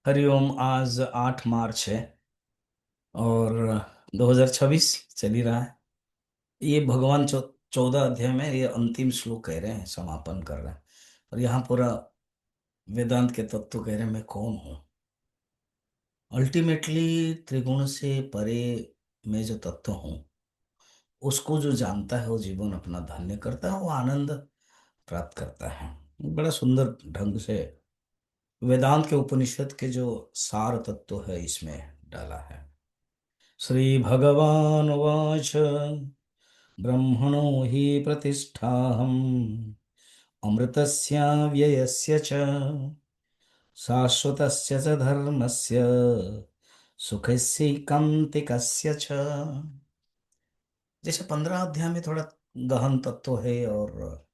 हरिओम। आज 8 मार्च है और 2026 चल ही रहा है। ये भगवान 14 अध्याय में ये अंतिम श्लोक कह रहे हैं, समापन कर रहे हैं। और यहाँ पूरा वेदांत के तत्व कह रहे हैं, मैं कौन हूँ। अल्टीमेटली त्रिगुण से परे मैं जो तत्व हूँ, उसको जो जानता है वो जीवन अपना धन्य करता है, वो आनंद प्राप्त करता है। बड़ा सुंदर ढंग से वेदांत के उपनिषद के जो सार तत्व है इसमें डाला है। श्री भगवान वाच ब्रह्मणो हि प्रतिष्ठाहम् अमृतस्य व्ययस्य च शाश्वतस्य च धर्मस्य सुखस्यैकान्तिकस्य च। जैसे 15 अध्याय में थोड़ा गहन तत्व है, और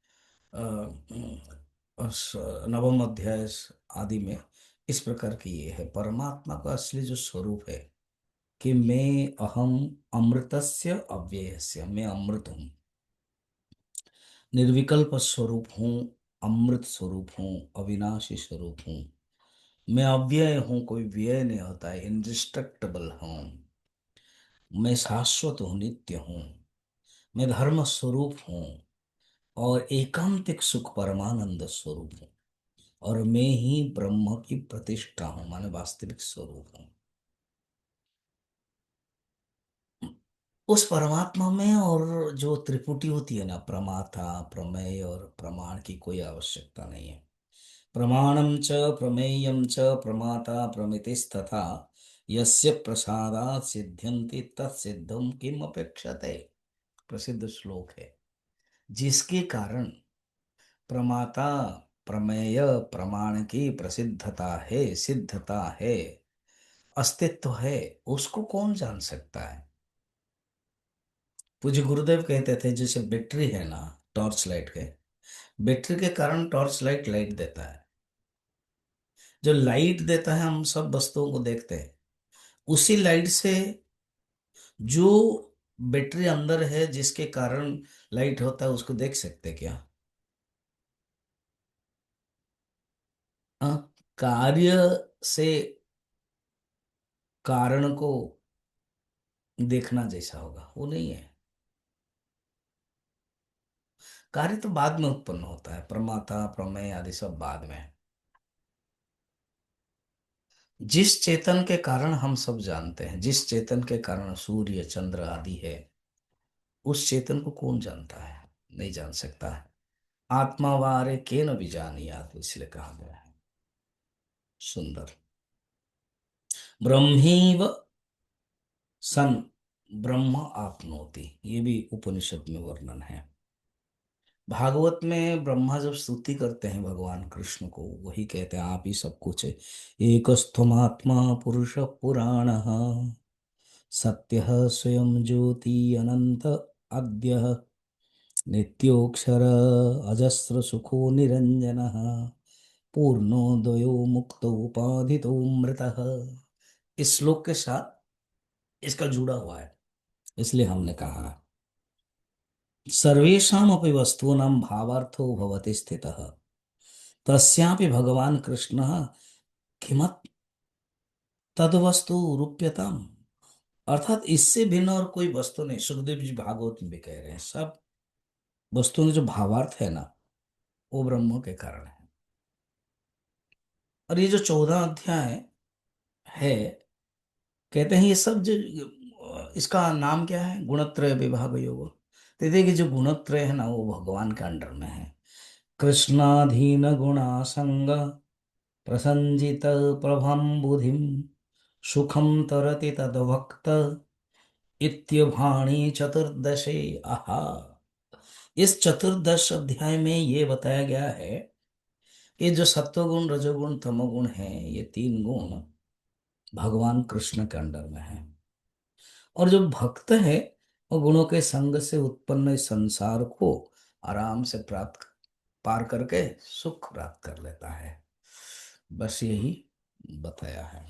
नवम अध्याय आदि में इस प्रकार की ये है। परमात्मा का असली जो स्वरूप है कि मैं अहम अमृतस्य अव्ययस्य, मैं अमृत हूँ, निर्विकल्प स्वरूप हूँ, अमृत स्वरूप हूँ, अविनाशी स्वरूप हूँ। मैं अव्यय हूँ, कोई व्यय नहीं होता है, इंडिस्ट्रक्टेबल हूँ। मैं शाश्वत हूँ, नित्य हूँ। मैं धर्म स्वरूप हूँ और एकांतिक सुख परमानंद स्वरूप हूँ। और मैं ही ब्रह्म की प्रतिष्ठा हूँ, माने वास्तविक स्वरूप हूँ। उस परमात्मा में और जो त्रिपुटी होती है ना, प्रमाता प्रमेय और प्रमाण की कोई आवश्यकता नहीं है। प्रमाणम च प्रमेयम च प्रमाता प्रमितिस्तथा यस्य प्रसादात् सिद्ध्यन्ति तत्सिद्धम किम अपेक्षते। प्रसिद्ध श्लोक है। जिसके कारण प्रमाता प्रमेय प्रमाण की प्रसिद्धता है, सिद्धता है, अस्तित्व है, उसको कौन जान सकता है। पूज्य गुरुदेव कहते थे जैसे बैटरी है ना, टॉर्च लाइट के, बैटरी के कारण टॉर्च लाइट लाइट देता है। जो लाइट देता है, हम सब वस्तुओं को देखते हैं, उसी लाइट से जो बैटरी अंदर है जिसके कारण लाइट होता है, उसको देख सकते क्या? हाँ, कार्य से कारण को देखना जैसा होगा वो नहीं है। कार्य तो बाद में उत्पन्न होता है, प्रमाता प्रमेय आदि सब बाद में। जिस चेतन के कारण हम सब जानते हैं, जिस चेतन के कारण सूर्य चंद्र आदि है, उस चेतन को कौन जानता है? नहीं जान सकता है। आत्मा वारे के न भी जानी आत्मा, इसलिए कहा गया है। सुंदर। ब्रह्मीव सन ब्रह्म आपनोति, ये भी उपनिषद में वर्णन है। भागवत में ब्रह्मा जब स्तुति करते हैं भगवान कृष्ण को, वही कहते हैं आप ही सब कुछ है। एकस्थमात्मा पुरुष पुराण सत्य स्वयं ज्योति अनंत अद्य नित्योक्षर अजस्र सुखो निरंजन पूर्णोदयो मुक्तो उपाधितो मृतः। इस श्लोक के साथ इसका जुड़ा हुआ है, इसलिए हमने कहा सर्वेषाम् अपि वस्तूनां भावार्थो भवति स्थितः तस्यापि भगवान कृष्णः किमत् तद्वस्तु रूप्यताम्। अर्थात इससे भिन्न और कोई वस्तु नहीं। सुखदेव जी भागवत में भी कह रहे हैं, सब वस्तुओं के जो भावार्थ है ना, वो ब्रह्म के कारण है। और ये जो 14 अध्याय है, कहते हैं ये सब जो, इसका नाम क्या है? गुणत्रय विभाग योग। तो देखिए जो गुणत्रय है ना, वो भगवान के अंडर में है। कृष्णाधीन गुणा संग प्रसंजित प्रभम बुधिम सुखम तरति तद्भक्त इत्यभाणी चतुर्दशे आहा। इस चतुर्दश अध्याय में ये बताया गया है कि जो सत्वगुण रजोगुण तमोगुण है, ये तीन गुण भगवान कृष्ण के अंडर में है। और जो भक्त है, वो गुणों के संग से उत्पन्न इस संसार को आराम से प्राप्त पार करके सुख प्राप्त कर लेता है। बस यही बताया है।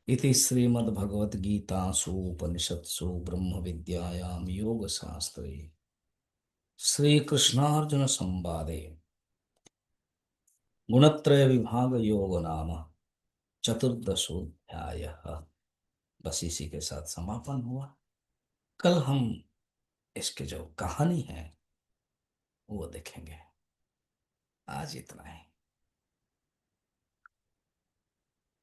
इति श्रीमद्भगवद्गीतासु उपनिषत्सु ब्रह्म विद्यायां योग शास्त्रे श्री कृष्णार्जुन संवादे गुणत्रय विभाग योग नाम चतुर्दशोध्याय। बस इसी के साथ समापन हुआ। कल हम इसके जो कहानी है वो देखेंगे। आज इतना ही।